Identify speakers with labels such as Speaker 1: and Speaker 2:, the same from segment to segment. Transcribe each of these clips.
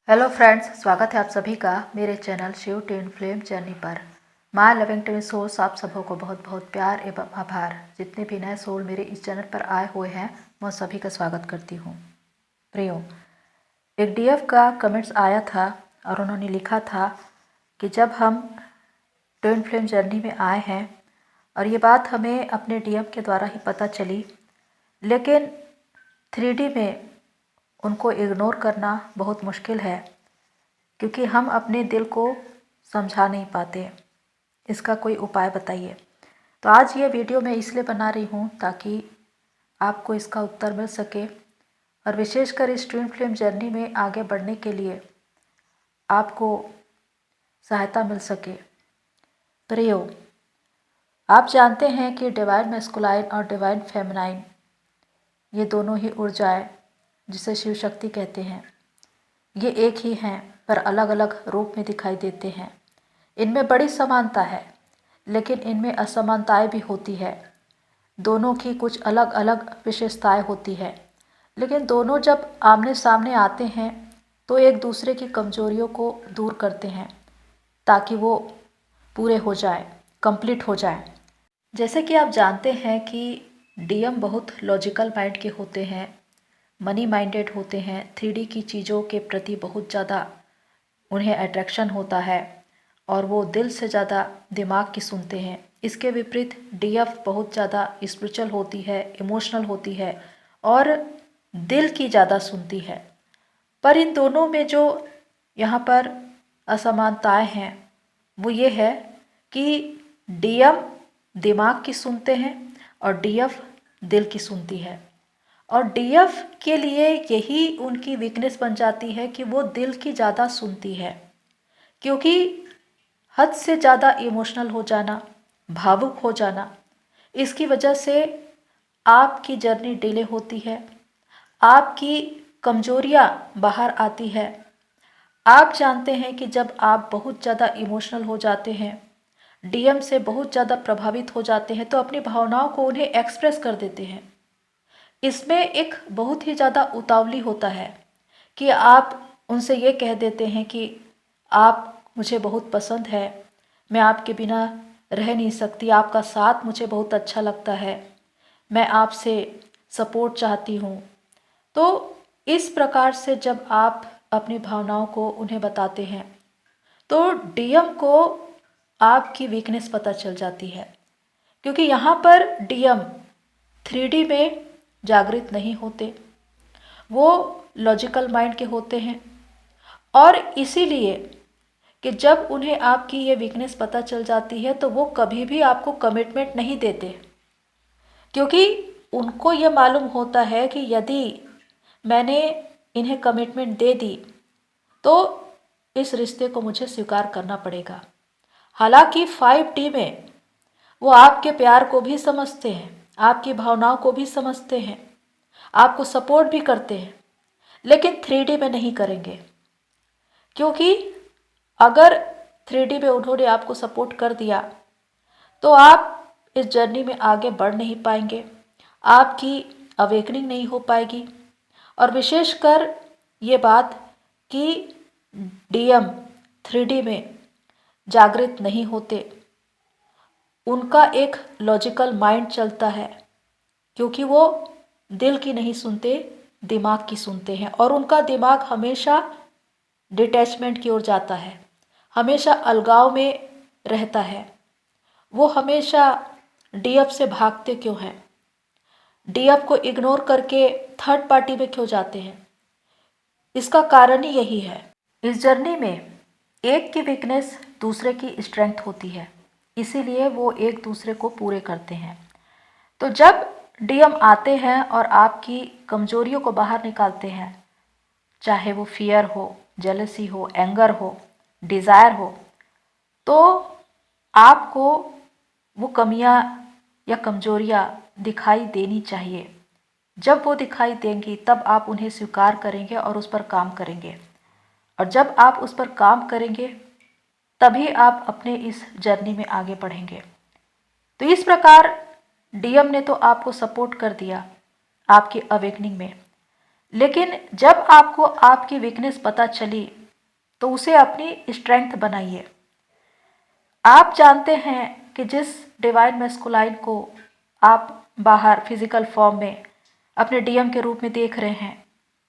Speaker 1: Hello friends, स्वागत है आप सभी का मेरे channel Shiv twin flame journey पर। माय लविंग ट्विन सोल्स, आप सबों को बहुत बहुत प्यार एवं आभार। जितने भी नए सोल मेरे इस चैनल पर आए हुए हैं मैं सभी का स्वागत करती हूँ। प्रियो, एक डीएफ का कमेंट्स आया था और उन्होंने लिखा था कि जब हम ट्विन फ्लेम जर्नी में आए हैं और ये बात हमें अपने डीएम के द्वारा ही पता चली, लेकिन 3D में उनको इग्नोर करना बहुत मुश्किल है क्योंकि हम अपने दिल को समझा नहीं पाते। इसका कोई उपाय बताइए। तो आज ये वीडियो मैं इसलिए बना रही हूँ ताकि आपको इसका उत्तर मिल सके और विशेषकर इस ट्विन फ्लेम जर्नी में आगे बढ़ने के लिए आपको सहायता मिल सके। प्रियो, आप जानते हैं कि डिवाइन मैस्कुलाइन और डिवाइन फेमिनाइन ये दोनों ही ऊर्जाएं, जिसे शिव शक्ति कहते हैं, ये एक ही हैं पर अलग अलग रूप में दिखाई देते हैं। इनमें बड़ी समानता है लेकिन इनमें असमानताएं भी होती है। दोनों की कुछ अलग अलग विशेषताएं होती है, लेकिन दोनों जब आमने सामने आते हैं तो एक दूसरे की कमजोरियों को दूर करते हैं ताकि वो पूरे हो जाए, कंप्लीट हो जाए। जैसे कि आप जानते हैं कि डीएम बहुत लॉजिकल माइंड के होते हैं, मनी माइंडेड होते हैं, 3D की चीज़ों के प्रति बहुत ज़्यादा उन्हें अट्रैक्शन होता है और वो दिल से ज़्यादा दिमाग की सुनते हैं। इसके विपरीत डीएफ बहुत ज़्यादा स्पिरिचुअल होती है, इमोशनल होती है और दिल की ज़्यादा सुनती है। पर इन दोनों में जो यहाँ पर असमानताएं हैं वो ये है कि डीएम दिमाग की सुनते हैं और डीएफ दिल की सुनती है। और डीएफ के लिए यही उनकी वीकनेस बन जाती है कि वो दिल की ज़्यादा सुनती है, क्योंकि हद से ज़्यादा इमोशनल हो जाना, भावुक हो जाना, इसकी वजह से आपकी जर्नी डिले होती है, आपकी कमजोरियाँ बाहर आती है। आप जानते हैं कि जब आप बहुत ज़्यादा इमोशनल हो जाते हैं, डीएम से बहुत ज़्यादा प्रभावित हो जाते हैं, तो अपनी भावनाओं को उन्हें एक्सप्रेस कर देते हैं। इसमें एक बहुत ही ज़्यादा उतावली होता है कि आप उनसे ये कह देते हैं कि आप मुझे बहुत पसंद है, मैं आपके बिना रह नहीं सकती, आपका साथ मुझे बहुत अच्छा लगता है, मैं आपसे सपोर्ट चाहती हूँ। तो इस प्रकार से जब आप अपनी भावनाओं को उन्हें बताते हैं तो डीएम को आपकी वीकनेस पता चल जाती है, क्योंकि यहाँ पर डीएम 3D में जागृत नहीं होते, वो लॉजिकल माइंड के होते हैं। और इसीलिए कि जब उन्हें आपकी ये वीकनेस पता चल जाती है तो वो कभी भी आपको कमिटमेंट नहीं देते, क्योंकि उनको ये मालूम होता है कि यदि मैंने इन्हें कमिटमेंट दे दी तो इस रिश्ते को मुझे स्वीकार करना पड़ेगा। हालांकि 5D में वो आपके प्यार को भी समझते हैं, आपकी भावनाओं को भी समझते हैं, आपको सपोर्ट भी करते हैं, लेकिन 3D में नहीं करेंगे, क्योंकि अगर 3D में उन्होंने आपको सपोर्ट कर दिया तो आप इस जर्नी में आगे बढ़ नहीं पाएंगे, आपकी अवेकनिंग नहीं हो पाएगी। और विशेषकर ये बात कि डीएम 3D में जागृत नहीं होते, उनका एक लॉजिकल माइंड चलता है, क्योंकि वो दिल की नहीं सुनते, दिमाग की सुनते हैं। और उनका दिमाग हमेशा डिटैचमेंट की ओर जाता है, हमेशा अलगाव में रहता है। वो हमेशा डीएफ से भागते क्यों हैं, डीएफ को इग्नोर करके थर्ड पार्टी में क्यों जाते हैं? इसका कारण ही यही है। इस जर्नी में एक की वीकनेस दूसरे की स्ट्रेंथ होती है, इसीलिए वो एक दूसरे को पूरे करते हैं। तो जब डीएम आते हैं और आपकी कमजोरियों को बाहर निकालते हैं, चाहे वो फियर हो, जेलसी हो, एंगर हो, डिज़ायर हो, तो आपको वो कमियां या कमजोरियां दिखाई देनी चाहिए। जब वो दिखाई देंगी तब आप उन्हें स्वीकार करेंगे और उस पर काम करेंगे। और जब आप उस पर काम करेंगे तभी आप अपने इस जर्नी में आगे बढ़ेंगे। तो इस प्रकार डीएम ने तो आपको सपोर्ट कर दिया आपकी अवेकनिंग में, लेकिन जब आपको आपकी वीकनेस पता चली तो उसे अपनी स्ट्रेंथ बनाइए। आप जानते हैं कि जिस डिवाइन मैस्कुलाइन को आप बाहर फिजिकल फॉर्म में अपने डीएम के रूप में देख रहे हैं,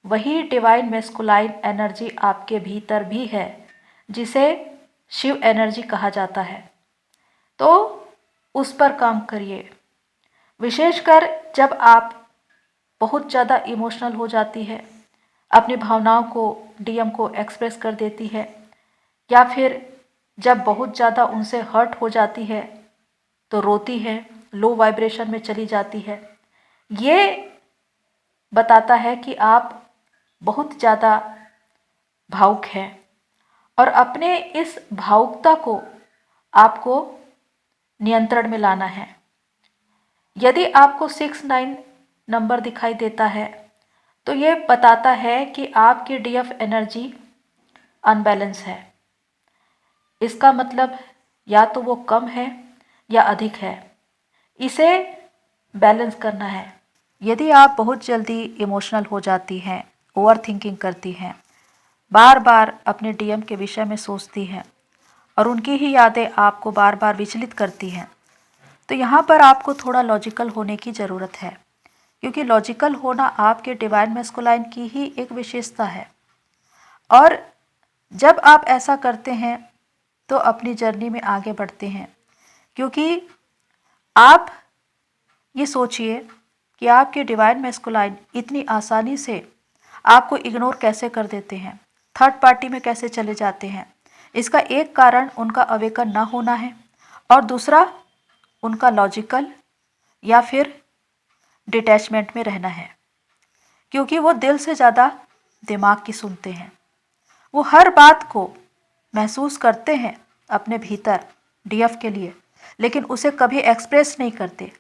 Speaker 1: वही डिवाइन मैस्कुलाइन एनर्जी आपके भीतर भी है, जिसे शिव एनर्जी कहा जाता है। तो उस पर काम करिए। विशेषकर जब आप बहुत ज़्यादा इमोशनल हो जाती है, अपनी भावनाओं को डीएम को एक्सप्रेस कर देती है, या फिर जब बहुत ज़्यादा उनसे हर्ट हो जाती है तो रोती है, लो वाइब्रेशन में चली जाती है, ये बताता है कि आप बहुत ज़्यादा भावुक हैं और अपने इस भावुकता को आपको नियंत्रण में लाना है। यदि आपको 6-9 नंबर दिखाई देता है तो ये बताता है कि आपकी डीएफ एनर्जी अनबैलेंस है। इसका मतलब या तो वो कम है या अधिक है, इसे बैलेंस करना है। यदि आप बहुत जल्दी इमोशनल हो जाती हैं, ओवर थिंकिंग करती हैं, बार बार अपने डीएम के विषय में सोचती हैं और उनकी ही यादें आपको बार बार विचलित करती हैं, तो यहाँ पर आपको थोड़ा लॉजिकल होने की ज़रूरत है, क्योंकि लॉजिकल होना आपके डिवाइन मैस्कुलाइन की ही एक विशेषता है। और जब आप ऐसा करते हैं तो अपनी जर्नी में आगे बढ़ते हैं, क्योंकि आप ये सोचिए कि आपके डिवाइन मैस्कुलाइन इतनी आसानी से आपको इग्नोर कैसे कर देते हैं, थर्ड पार्टी में कैसे चले जाते हैं। इसका एक कारण उनका अवेकन ना होना है और दूसरा उनका लॉजिकल या फिर डिटैचमेंट में रहना है, क्योंकि वो दिल से ज़्यादा दिमाग की सुनते हैं। वो हर बात को महसूस करते हैं अपने भीतर डीएफ के लिए, लेकिन उसे कभी एक्सप्रेस नहीं करते,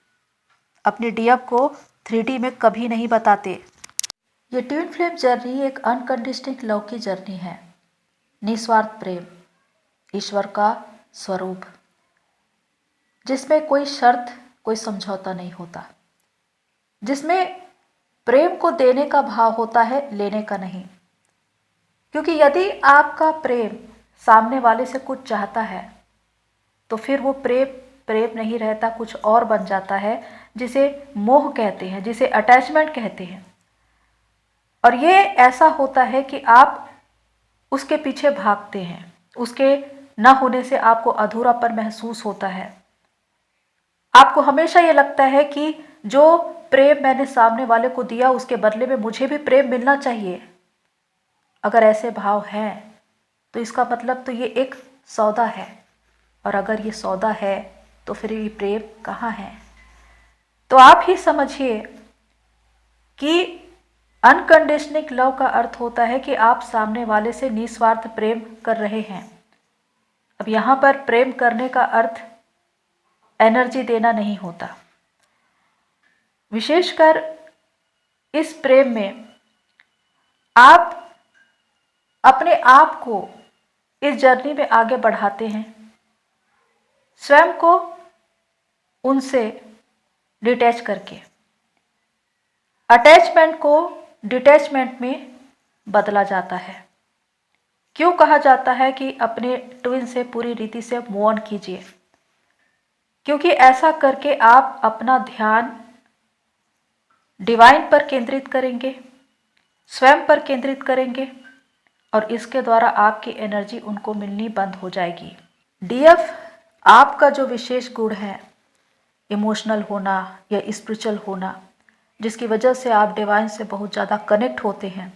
Speaker 1: अपने डीएफ को 3D में कभी नहीं बताते। ये ट्विन फ्लेम जर्नी एक अनकंडीशनल लव की जर्नी है, निस्वार्थ प्रेम, ईश्वर का स्वरूप, जिसमें कोई शर्त, कोई समझौता नहीं होता, जिसमें प्रेम को देने का भाव होता है, लेने का नहीं। क्योंकि यदि आपका प्रेम सामने वाले से कुछ चाहता है तो फिर वो प्रेम प्रेम नहीं रहता, कुछ और बन जाता है, जिसे मोह कहते हैं, जिसे अटैचमेंट कहते हैं। और ये ऐसा होता है कि आप उसके पीछे भागते हैं, उसके न होने से आपको अधूरापन महसूस होता है। आपको हमेशा ये लगता है कि जो प्रेम मैंने सामने वाले को दिया उसके बदले में मुझे भी प्रेम मिलना चाहिए। अगर ऐसे भाव हैं तो इसका मतलब तो ये एक सौदा है, और अगर ये सौदा है तो फिर ये प्रेम कहाँ है। तो आप ही समझिए कि अनकंडीशनल लव का अर्थ होता है कि आप सामने वाले से निस्वार्थ प्रेम कर रहे हैं। अब यहाँ पर प्रेम करने का अर्थ एनर्जी देना नहीं होता। विशेषकर इस प्रेम में आप अपने आप को इस जर्नी में आगे बढ़ाते हैं, स्वयं को उनसे डिटैच करके। अटैचमेंट को डिटैचमेंट में बदला जाता है। क्यों कहा जाता है कि अपने ट्विन से पूरी रीति से मूव ऑन कीजिए? क्योंकि ऐसा करके आप अपना ध्यान डिवाइन पर केंद्रित करेंगे, स्वयं पर केंद्रित करेंगे, और इसके द्वारा आपकी एनर्जी उनको मिलनी बंद हो जाएगी। डीएफ आपका जो विशेष गुण है, इमोशनल होना या स्पिरिचुअल होना, जिसकी वजह से आप डिवाइन से बहुत ज़्यादा कनेक्ट होते हैं,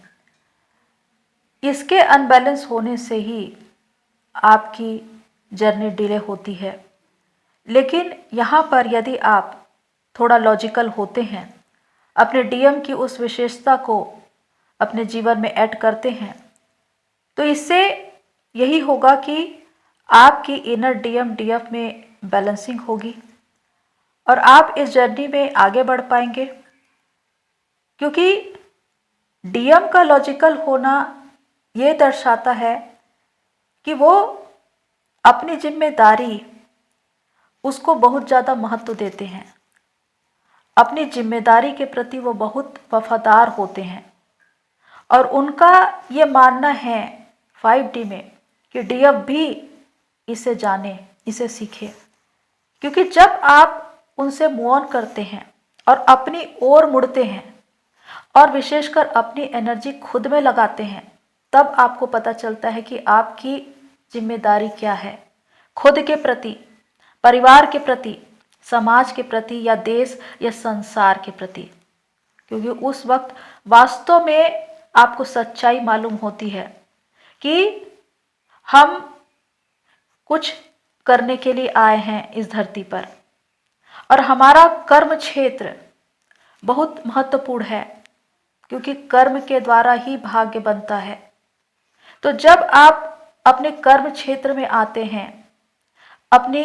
Speaker 1: इसके अनबैलेंस होने से ही आपकी जर्नी डिले होती है। लेकिन यहाँ पर यदि आप थोड़ा लॉजिकल होते हैं, अपने डीएम की उस विशेषता को अपने जीवन में ऐड करते हैं, तो इससे यही होगा कि आपकी इनर डीएम डीएफ में बैलेंसिंग होगी और आप इस जर्नी में आगे बढ़ पाएंगे। क्योंकि डीएम का लॉजिकल होना ये दर्शाता है कि वो अपनी जिम्मेदारी उसको बहुत ज़्यादा महत्व देते हैं, अपनी जिम्मेदारी के प्रति वो बहुत वफादार होते हैं, और उनका ये मानना है, 5D में कि डीएफ भी इसे जाने, इसे सीखे। क्योंकि जब आप उनसे मूव ऑन करते हैं और अपनी ओर मुड़ते हैं और विशेषकर अपनी एनर्जी खुद में लगाते हैं, तब आपको पता चलता है कि आपकी जिम्मेदारी क्या है, खुद के प्रति, परिवार के प्रति, समाज के प्रति या देश या संसार के प्रति। क्योंकि उस वक्त वास्तव में आपको सच्चाई मालूम होती है कि हम कुछ करने के लिए आए हैं इस धरती पर और हमारा कर्म क्षेत्र बहुत महत्वपूर्ण है, क्योंकि कर्म के द्वारा ही भाग्य बनता है। तो जब आप अपने कर्म क्षेत्र में आते हैं, अपनी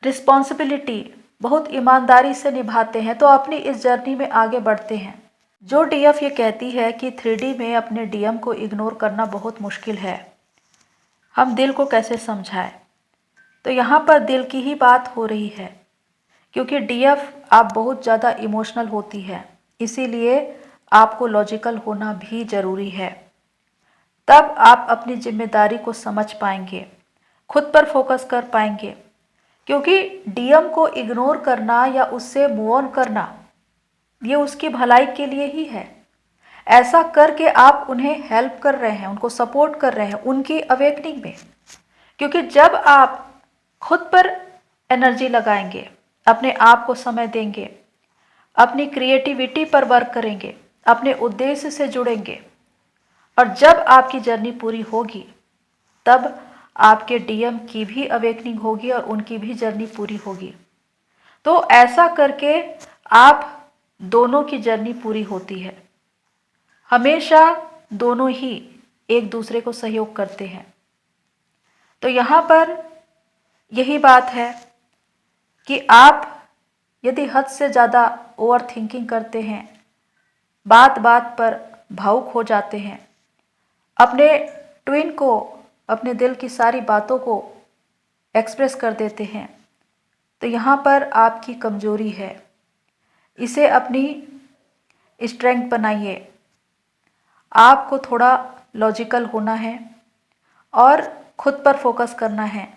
Speaker 1: रिस्पॉन्सिबिलिटी बहुत ईमानदारी से निभाते हैं, तो अपनी इस जर्नी में आगे बढ़ते हैं। जो डीएफ ये कहती है कि 3D में अपने डीएम को इग्नोर करना बहुत मुश्किल है, हम दिल को कैसे समझाएं? तो यहाँ पर दिल की ही बात हो रही है, क्योंकि डीएफ आप बहुत ज़्यादा इमोशनल होती है, इसीलिए आपको लॉजिकल होना भी ज़रूरी है। तब आप अपनी जिम्मेदारी को समझ पाएंगे, खुद पर फोकस कर पाएंगे। क्योंकि डीएम को इग्नोर करना या उससे मूव ऑन करना, ये उसकी भलाई के लिए ही है। ऐसा करके आप उन्हें हेल्प कर रहे हैं, उनको सपोर्ट कर रहे हैं उनकी अवेकनिंग में। क्योंकि जब आप खुद पर एनर्जी लगाएंगे, अपने आप को समय देंगे, अपनी क्रिएटिविटी पर वर्क करेंगे, अपने उद्देश्य से जुड़ेंगे, और जब आपकी जर्नी पूरी होगी, तब आपके डीएम की भी अवेकनिंग होगी और उनकी भी जर्नी पूरी होगी। तो ऐसा करके आप दोनों की जर्नी पूरी होती है। हमेशा दोनों ही एक दूसरे को सहयोग करते हैं। तो यहाँ पर यही बात है कि आप यदि हद से ज़्यादा ओवर थिंकिंग करते हैं, बात बात पर भावुक हो जाते हैं, अपने ट्विन को, अपने दिल की सारी बातों को एक्सप्रेस कर देते हैं, तो यहाँ पर आपकी कमजोरी है। इसे अपनी स्ट्रेंथ बनाइए। आपको थोड़ा लॉजिकल होना है और खुद पर फोकस करना है,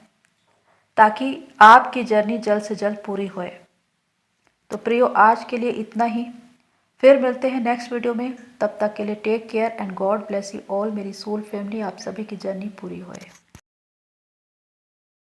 Speaker 1: ताकि आपकी जर्नी जल्द से जल्द पूरी होए। तो प्रियो, आज के लिए इतना ही। फिर मिलते हैं नेक्स्ट वीडियो में। तब तक के लिए take care and God bless you all. मेरी सोल फैमिली, आप सभी की जर्नी पूरी होए।